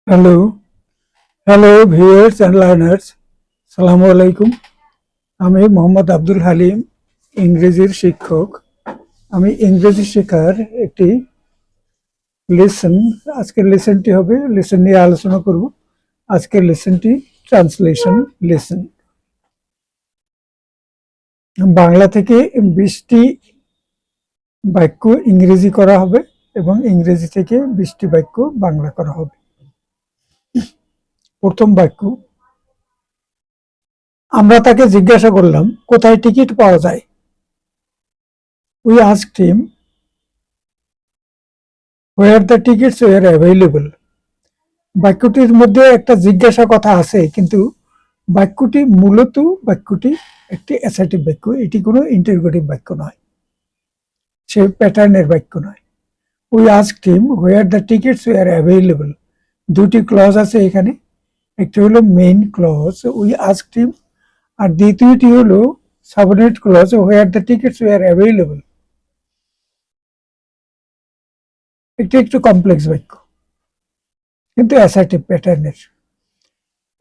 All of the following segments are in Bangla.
Hello, hello viewers and learners, সালামু আলাইকুম। আমি মোহাম্মদ আব্দুল হালিম, ইংরেজির শিক্ষক। আমি ইংরেজি শেখার একটি লেসন, আজকের লেসনটি হবে, লেসন নিয়ে আলোচনা করব। আজকের লেসনটি ট্রান্সলেশন লেসন। বাংলা থেকে 20টি বাক্য ইংরেজি করা হবে এবং ইংরেজি থেকে 20টি বাক্য বাংলা করা হবে। প্রথম বাক্য, আমরা তাকে জিজ্ঞাসা করলাম কোথায় টিকিট পাওয়া যায়। We asked him where the tickets were available. বাক্যটির মধ্যে একটা জিজ্ঞাসা কথা আছে, কিন্তু বাক্যটি একটি অ্যাসার্টিভ বাক্য, এটি কোনো ইন্টারোগেটিভ বাক্য নয়, সে প্যাটার্নের বাক্য নয়। We asked him where the tickets were available. দুটি ক্লজ আছে এখানে, একটি হলো main clause we asked him, আর দ্বিতীয়টি হলো subordinate clause where the tickets were available. একটু কমপ্লেক্স বাক্য, কিন্তু অ্যাসার্টিভ প্যাটার্নের।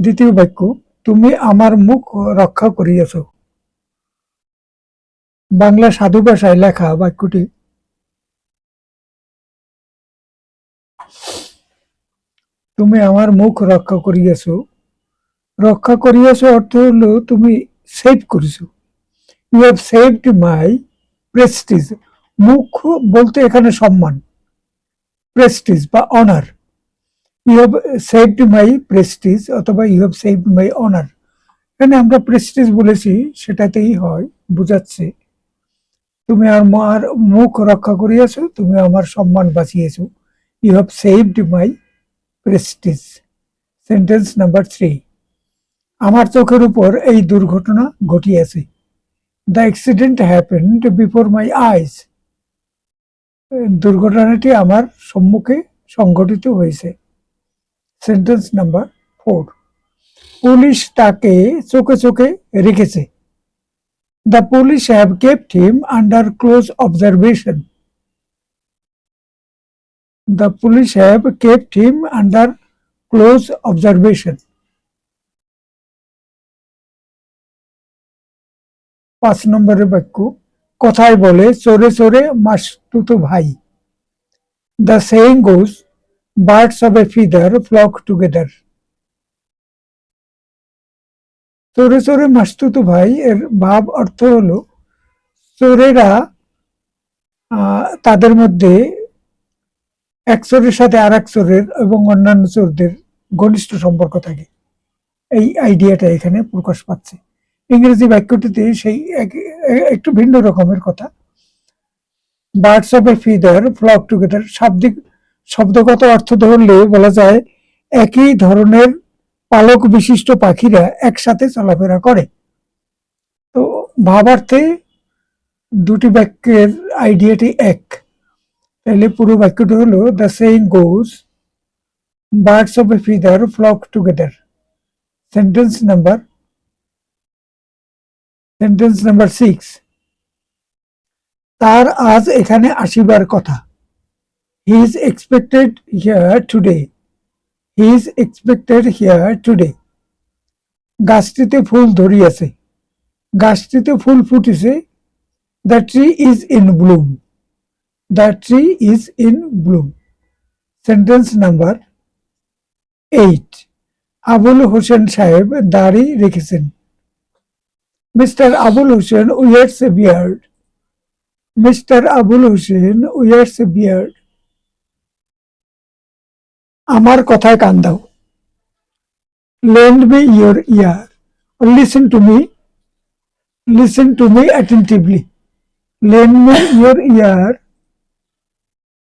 দ্বিতীয় বাক্য, তুমি আমার মুখ রক্ষা করিয়াছ। বাংলা সাধু ভাষায় লেখা বাক্যটি তুমি আমার মুখ রক্ষা করিয়াছ। রক্ষা করিয়াছ অর্থ হলো তুমি সেভ করেছো। You have saved my prestige. মুখ বলতে এখানে সম্মান, প্রেস্টিজ বা honour. You have saved my prestige অথবা you have saved my honour. এখানে আমরা প্রেস্টিজ বলেছি, সেটাতেই হয়, বুঝাচ্ছে তুমি আমার মুখ রক্ষা করিয়াছো, তুমি আমার সম্মান বাঁচিয়েছো। You have saved my prestige. Sentence number 3, আমার চোখের উপর এই দুর্ঘটনা ঘটিয়াছে। The accident happened before my eyes. দুর্ঘটনাটি আমার সম্মুখে সংঘটিত হয়েছে। সেন্টেন্স নাম্বার 4, পুলিশ তাকে চোখে চোখে রেখেছে। The police have kept him under close observation. The police have kept him under close observation. 5 নম্বরের বাক্য, কথায় বলে চোরে চোরে মাসতুতো ভাই। The saying goes birds of a feather flock together. চোরে চোরে মাসতুতো ভাই এর ভাব অর্থ হলো চোরেরা তাদের মধ্যে এক চোরের সাথে আর এক চোরের এবং অন্যান্য চোরদের ঘনিষ্ঠ সম্পর্ক থাকে, এই আইডিয়াটা এখানে প্রকাশ পাচ্ছে। ইংরেজি বাক্যটিতে সেই একটু ভিন্ন রকমের কথা। Birds of a feather flock together শাব্দিক শব্দগত অর্থ ধরলে বলা যায় একই ধরনের পালক বিশিষ্ট পাখিরা একসাথে চলাফেরা করে। তো ভাবার্থে দুটি বাক্যের আইডিয়াটি এক, তাহলে পুরো বাক্যটি হলো the saying goes birds of a feather flock together. Sentence number 6, তার আজ এখানে আসিবার কথা। He is expected here today. He is expected here today. গাছটিতে ফুল ধরিয়াছে। গাছটিতে ফুল ফুটেছে। The tree is in bloom. The tree is in bloom. Sentence number 8, Abul Hossain সাহেব দাড়ি রেখেছেন। Mister Abul Hossain wears a beard. Mister Abul Hossain wears a beard. আমার কথায় কান দাও। Lend me your ear. Listen to me. Listen to me attentively. Lend me your ear,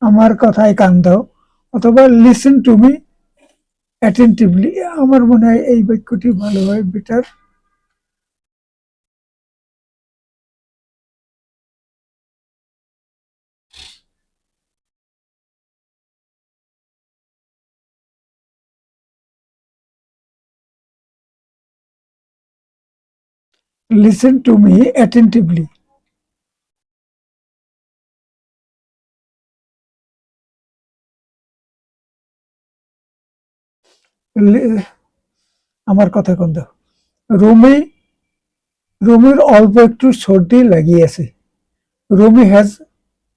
আমার কথায় কান দাও, অথবা লিসেন টু মি অ্যাটেন্টিভলি। আমার মনে হয় এই বাক্যটি ভালো হয়, better. Listen to me attentively. আমার কথা কোন দাও। রুমি রুমির অল্প একটু সর্দি লাগিয়েছে। Rumi has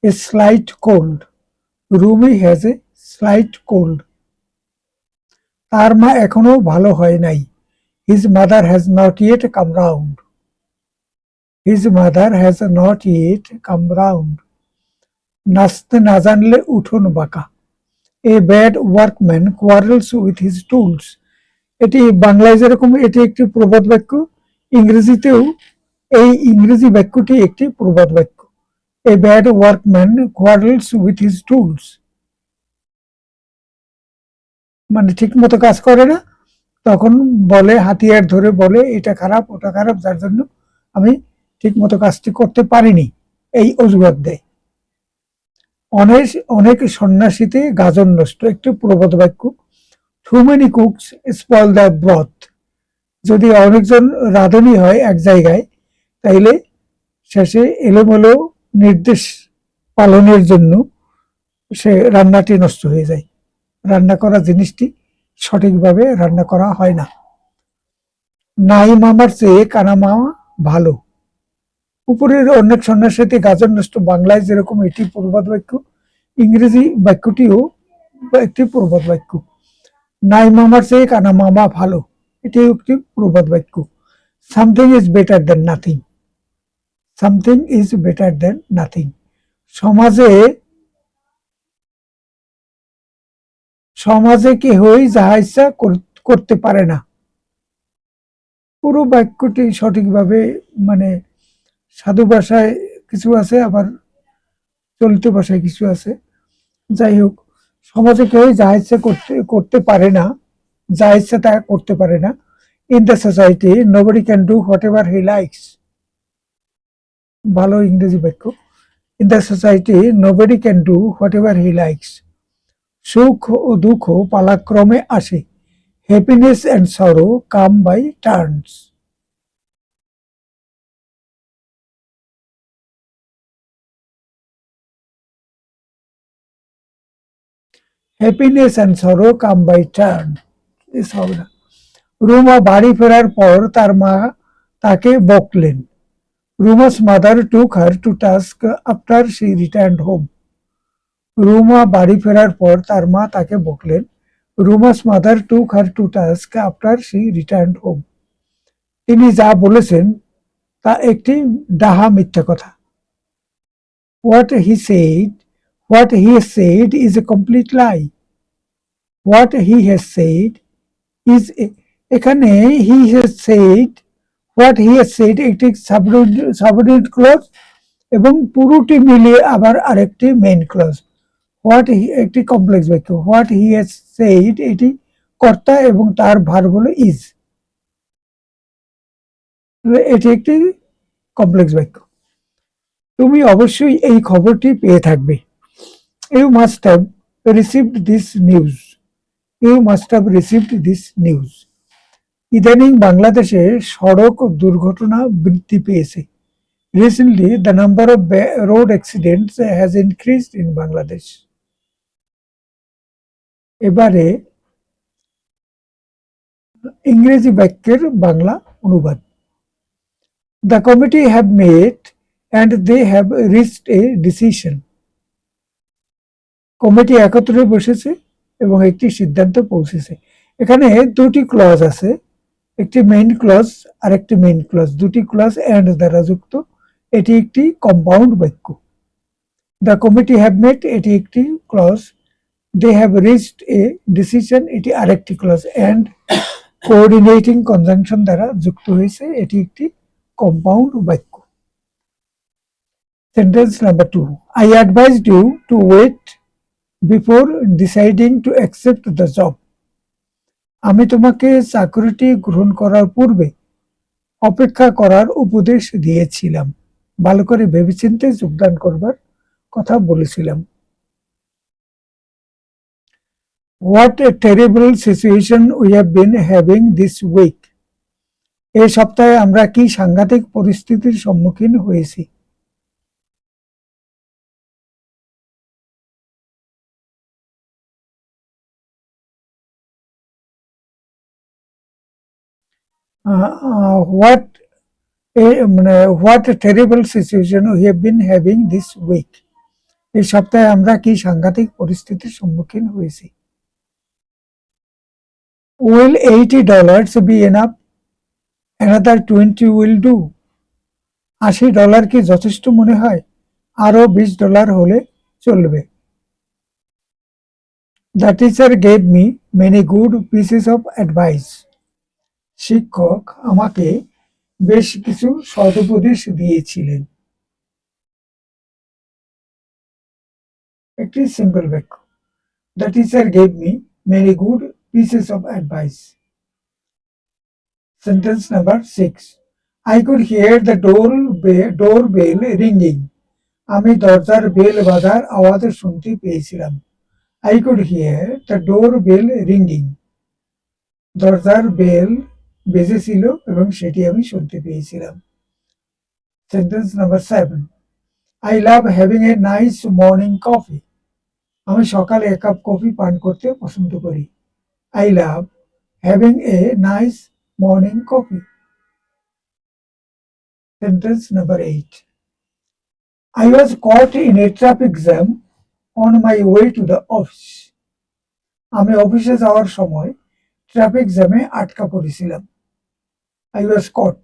a slight cold. Rumi has a slight cold. তার মা এখনো ভালো হয় নাই। His mother has not yet come round. His mother has not yet come round. নাচতে না জানলে উঠোন বাঁকা। A bad workman quarrels with his tools. এটি বাংলায় যেরকম এটি একটি প্রবাদ বাক্য, ইংরেজিতেও এই ইংরেজি বাক্যটি একটি প্রবাদ বাক্য। এ bad workman quarrels with his tools, মানে ঠিক মতো কাজ করে না, তখন বলে, হাতিয়ার ধরে বলে এটা খারাপ ওটা খারাপ, যার জন্য আমি ঠিক মতো কাজটি করতে পারিনি, এই অজুহাত দেয়। অনেক অনেক সন্ন্যাসীতে গাজন নষ্ট, একটি প্রবাদ বাক্য। Too many cooks spoil the broth. যদি অনেকজন রাঁধুনি হয় এক জায়গায়, তাইলে শেষে এলোমেলো নির্দেশ পালনের জন্য সে রান্নাটি নষ্ট হয়ে যায়, রান্না করা জিনিসটি সঠিকভাবে রান্না করা হয় না। নাই মামার চেয়ে কানা মামা ভালো। উপরের অনেক সন্ন্যাসীতে গাজন নষ্ট বাংলায় যেরকম এটি প্রবাদ বাক্য, ইংরেজি বাক্যটিও একটি প্রবাদ বাক্য। নাই মামার চেয়ে কানা মামা ভালো, এটিও একটি প্রবাদ বাক্য। Something is better then nothing. Something is better then nothing. সমাজে সমাজে কেহই যাহা ইচ্ছা করতে পারে না। পুরো বাক্যটি সঠিকভাবে, মানে সাধু ভাষায় কিছু আছে, আবার চলিত ভাষায় কিছু আছে। যাই হোক, সমাজে কেউই যা ইচ্ছা করতে পারে না, যা ইচ্ছা তা করতে পারে না। In the society nobody can do whatever he likes. ভালো ইংরেজি বাক্য। In the society nobody can do whatever he likes. সুখ ও দুঃখ পালাক্রমে আসে। Happiness and sorrow come by turns. Happiness and sorrow come by turn, হবে না। রুমা বাড়ি ফেরার পর তার মা তাকে বকলেন। রুমা's mother took her to task after she returned home. Ruma বাড়ি ফেরার পর তার মা তাকে বকলেন। রুমা's mother took her to task after she returned home. তিনি যা বলেছেন তা একটি ডাহা মিথ্যা কথা। What he said, what he has said is a complete lie. What he has said is এখানে he has said, what he has said একটি সাবঅর্ডিনেট ক্লজ এবং পুরোটি মিলিয়ে আবার আরেকটি মেইন ক্লজ। হোয়াট একটি কমপ্লেক্স বাক্য। হোয়াট হি হ্যাজ সেইড এটি কর্তা এবং তার ভার্ব হলো ইজ, এটি একটি কমপ্লেক্স বাক্য। তুমি অবশ্যই এই খবরটি পেয়ে থাকবে। You must have received this news. You must have received this news. ইদানিং বাংলাদেশে সড়ক দুর্ঘটনা বৃদ্ধি পেয়েছে। Recently the number of road accidents has increased in Bangladesh. এবারে ইংরেজি বাক্যের বাংলা অনুবাদ। The committee have made and they have reached a decision. কমিটি একত্রে বসেছে এবং একটি সিদ্ধান্ত পৌঁছেছে। এখানে দুটি ক্লজ আছে, একটি মেইন ক্লজ আর একটি মেইন ক্লজ, দুটি ক্লজ অ্যান্ড দ্বারা যুক্ত। এটি একটি কম্পাউন্ড বাক্য। দ্য কমিটি হ্যাভ মেড এটি একটি clause, they have reached a decision এটি আরেকটি ক্লজ, অ্যান্ড কোঅর্ডিনেটিং কনজাংশন দ্বারা যুক্ত হয়েছে, এটি একটি কম্পাউন্ড বাক্য। Sentence number 2, I advised you to wait before deciding to accept the job. আমি তোমাকে চাকরিটি গ্রহণ করার পূর্বে অপেক্ষা করার উপদেশ দিয়েছিলাম, ভালো করে ভেবেচিন্তে যোগদান করবার কথা বলেছিলাম। What a terrible situation we have been having this week. এই সপ্তাহে আমরা কি সাংঘাতিক পরিস্থিতির সম্মুখীন হয়েছি। হোয়াট মানে what terrible situation we have been having this week. এই সপ্তাহে আমরা কি সাংঘাতিক পরিস্থিতির সম্মুখীন হয়েছি। Will $80 be enough? Another 20 will do. $80 কি যথেষ্ট মনে হয়? আরো $20 হলে চলবে। The teacher gave me many good pieces of advice. শিক্ষক আমাকে বেশ কিছু সদুপদেশ দিয়েছিলেন। একটি সিম্পল বাক্য। The teacher gave me many good pieces of advice. Sentence number 6। I could hear the doorbell ringing. আমি দরজার বেল বাজার আওয়াজ শুনতে পেয়েছিলাম। I could hear the doorbell ringing. দরজার বেল বেজেছিল এবং সেটি আমি শুনতে পেয়েছিলাম। Sentence number 7। I love having a nice morning coffee. আমি সকালে এক কাপ কফি পান করতে পছন্দ করি। I love having a nice morning coffee. Sentence number 8. I was caught in a traffic jam on my way to the office. আমি অফিসে যাওয়ার সময় ট্রাফিক জ্যামে আটকা পড়েছিলাম। I was caught.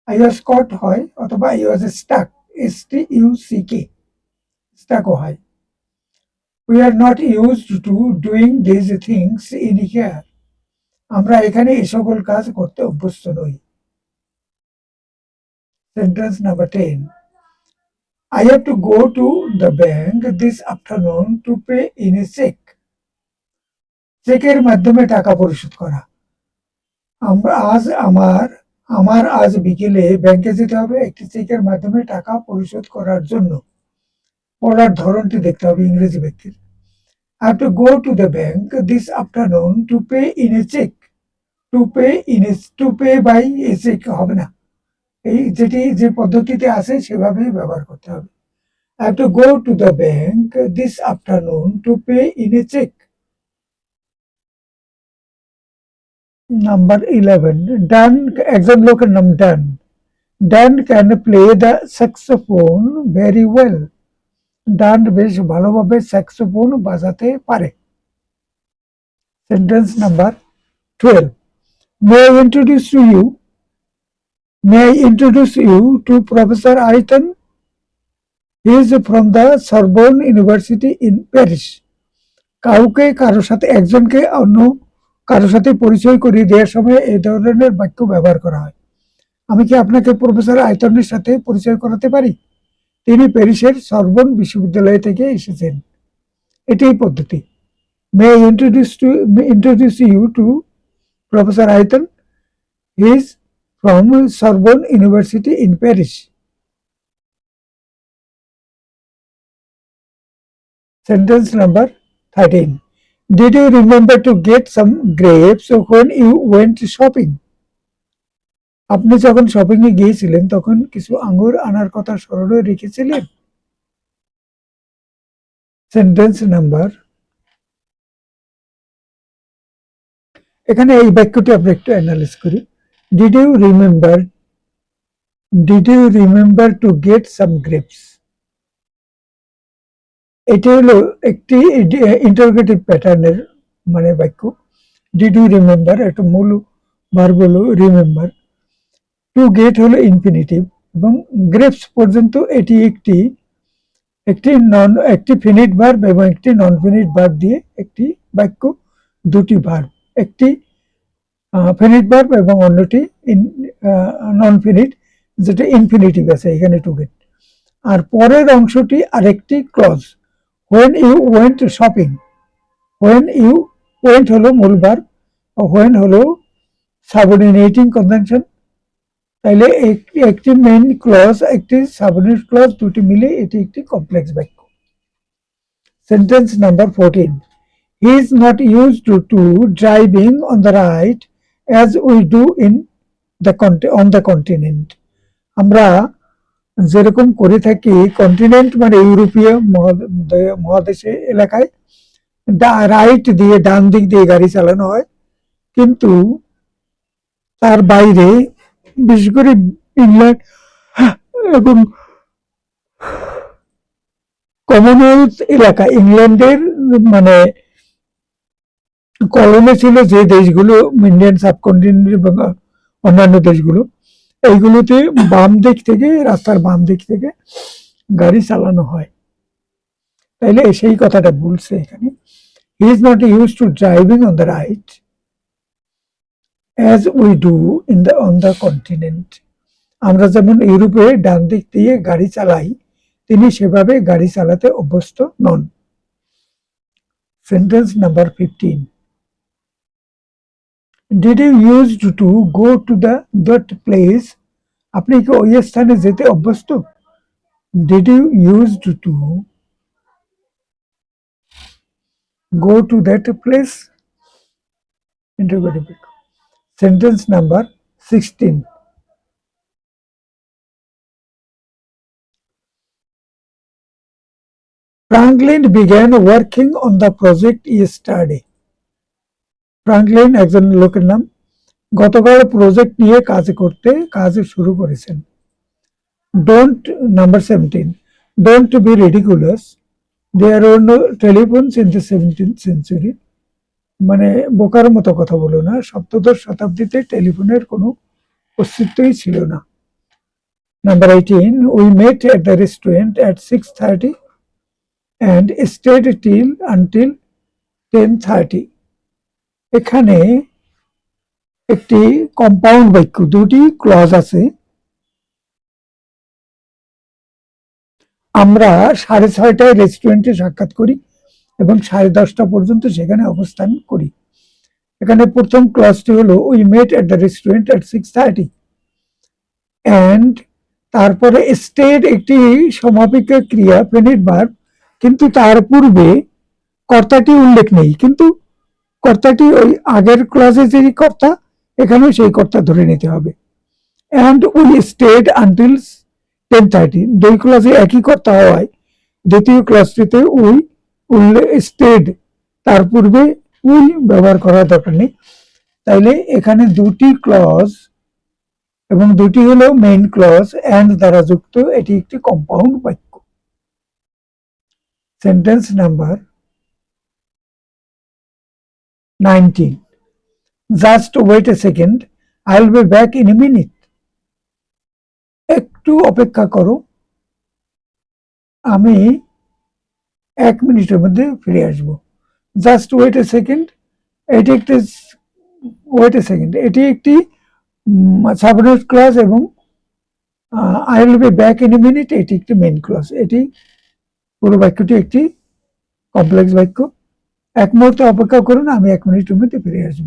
I was caught হয় অথবা I was stuck, STUCK, stuck হয়। We are not used to doing these things in here. আমরা এখানে এই সকল কাজ করতে অভ্যস্ত নই। Sentence number 10. I have to go to the bank this afternoon to pay in a check. চেকের মাধ্যমে টাকা পরিশোধ করা। আমার আজ বিকেলে ব্যাংকে যেতে হবে একটি চেকের মাধ্যমে টাকা পরিশোধ করার জন্য। পড়ার ধরনটি দেখতে হবে ইংরেজি ব্যক্তির। I have to go to the bank this afternoon to pay in a check. To pay by a check হবে না, এই যেটি যে পদ্ধতিতে আছে সেভাবেই ব্যবহার করতে হবে। I have to go to the bank this afternoon to pay in a check. Number 11. ডান, একজন লোকের নাম Dan. Dan can play the saxophone very well. Dan বেশ ভালোভাবে স্যাক্সোফোন বাজাতে পারে। Sentence number 12. May I introduce you to Professor Aitan? He is from the Sorbonne University in Paris. একজনকে অন্য কারোর সাথে পরিচয় করিয়ে দেওয়ার সময় এই ধরনের বাক্য ব্যবহার করা হয়। আমি কি আপনাকে প্রফেসর আইতনের সাথে পরিচয় করাতে পারি? তিনি প্যারিসের সরবন বিশ্ববিদ্যালয় থেকে এসেছেন। এটাই পদ্ধতি। May I introduce you to Professor Aitan? He is from Sorbonne University in Paris. Sentence number 13. Did you remember to get some grapes when you went shopping? আপনি যখন শপিং এ গিয়েছিলেন তখন কিছু আঙ্গুর আনার কথা স্মরণে রেখেছিলেন? সেন্টেন্স নাম্বার, এখানে এই বাক্যটি আমরা একটু অ্যানালাইজ করি। Did you remember to get some grapes? এটা হলো একটি ইন্টারোগেটিভ প্যাটার্নের মানে বাক্য। ডিড ইউ রিমেম্বার একটা মূল ভার্ব হলো রিমেম্বার, টু গেট হলো ইনফিনিটিভ এবং গ্রেপস পর্যন্ত এটি একটি ফিনিট ভার্ব এবং একটি নন ফিনিট ভার্ব দিয়ে একটি বাক্য, দুটি ভার্ব, একটি ফিনিট ভার্ব এবং অন্যটি নন ফিনিট যেটা ইনফিনিটিভ আছে এখানে টু গেট। আর পরের অংশটি আরেকটি clause, when you went shopping. when you went হলো মূল ভার্ব, when হলো সাবঅর্ডিনেটিং কনজাংশন। তাইলে একটি মেইন ক্লজ একটি সাবঅর্ডিনেট ক্লজ দুটি মিলে এটি একটি কমপ্লেক্স বাক্য। Sentence number 14. He is not used to driving on the right as we do on the continent. আমরা যেরকম করে থাকি কন্টিনেন্ট মানে ইউরোপীয় মহাদেশে এলাকায় রাইট দিয়ে ডান দিক দিয়ে গাড়ি চালানো হয়, কিন্তু তার বাইরে বিশেষ করে ইংল্যান্ড এবং কমনওয়েলথ এলাকা, ইংল্যান্ডের মানে কলোনি ছিল যে দেশগুলো, ইন্ডিয়ান সাবকন্টিনেন্ট এবং অন্যান্য দেশগুলো, এইগুলোতে বাম দিক থেকে, রাস্তার বাম দিক থেকে গাড়ি চালানো হয়। তাইলে সেই কথাটা বলছে এখানে, he is not use to driving on the right as we do in the on the continent. আমরা যেমন ইউরোপে ডান দিক দিয়ে গাড়ি চালাই, তিনি সেভাবে গাড়ি চালাতে অভ্যস্ত নন। Sentence number 15, did you use to go to that place? আপনি কি ওই স্থানে যেতে অভ্যস্ত? Did you use to go to that place? Interrogative. Sentence number 16. Franklin began working on the project yesterday. Franklin একজন লোকের নাম, গতকাল প্রজেক্ট নিয়ে কাজ শুরু করেছেন। Don't, number 17, don't be ridiculous. There were no telephones in the 17th century. মানে বোকার মতো কথা বলো না, সপ্তদশ শতাব্দীতে টেলিফোনের কোনো অস্তিত্বই ছিল না। Number 18, we met at the restaurant at 6:30 and stayed until 10:30. এখানে একটি কম্পাউন্ড বাক্য, দুটি ক্লজ আছে। আমরা 6:30টায় রেস্টুরেন্টে সাক্ষাৎ করি এবং 10:30টা পর্যন্ত সেখানে অবস্থান করি। এখানে প্রথম ক্লজটি হলো we met at the restaurant at 6:30 and তারপরে স্টেড একটি সমাপিকা ক্রিয়া, প্রেনিট ভার্ব, কিন্তু তার পূর্বে কর্তাটি উল্লেখ নেই, কিন্তু কর্তাটি ওই আগের ক্লজে যে কর্তা, এখানেও সেই কর্তা ধরে নিতে হবে। অ্যান্ড উই স্টেড আনটিল 10:30, দুই ক্লজে একই কর্তা হওয়ায় দ্বিতীয় ক্লজটিতে উই স্টেড, তার পূর্বে উই ব্যবহার করার দরকার নেই। তাইলে এখানে দুটি ক্লজ এবং দুটি হলো মেইন ক্লজ অ্যান্ড দ্বারা যুক্ত, এটি একটি কম্পাউন্ড বাক্য। Sentence number 19, just wait a second, I will be back in a minute. একটু অপেক্ষা করো, আমি 1 মিনিটের মধ্যে ফিরে আসব। জাস্ট ওয়েট এ সেকেন্ড, এটি একটি সাবঅর্ডিনেট ক্লজ এবং I will be back in a minute এটি একটি মেইন ক্লজ। এটি পুরো বাক্যটি একটি কমপ্লেক্স বাক্য। 1 মুহূর্ত অপেক্ষা করুন, আমি 1 মিনিটের মধ্যে ফিরে আসব।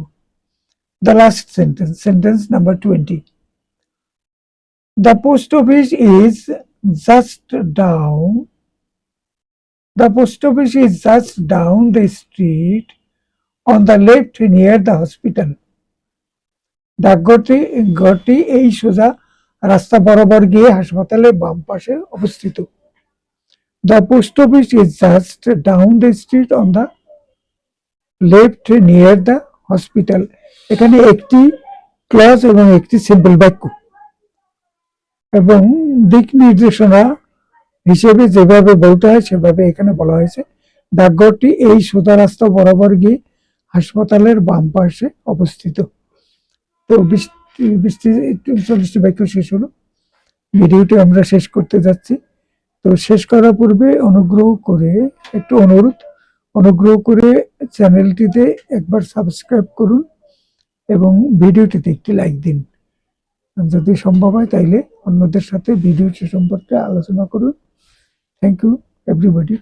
The last sentence, sentence number 20, the post office is just down, the post office is just down the street on the left near the hospital. ডাকঘরটি এই সোজা রাস্তা বরাবর গিয়ে হাসপাতালের বাম পাশে অবস্থিত। The post office is just down the street on the left near the hospital. এখানে একটি ক্লজ এবং একটি সিম্পল বাক্য এবং দিক নির্দেশনা হিসেবে যেভাবে বলতে হয় সেভাবে এখানে বলা হয়েছে। ডাকঘরটি এই সোজা রাস্তা বরাবর গিয়ে হাসপাতালের বাম পাশে অবস্থিত। তো 40টি বাক্য শেষ হলো। ভিডিওটি আমরা শেষ করতে যাচ্ছি। তো শেষ করার পূর্বে অনুগ্রহ করে চ্যানেলটিতে একবার সাবস্ক্রাইব করুন এবং ভিডিওটিতে একটি লাইক দিন। যদি সম্ভব হয় তাইলে অন্যদের সাথে ভিডিওটি সম্পর্কে আলোচনা করুন। Thank you, everybody.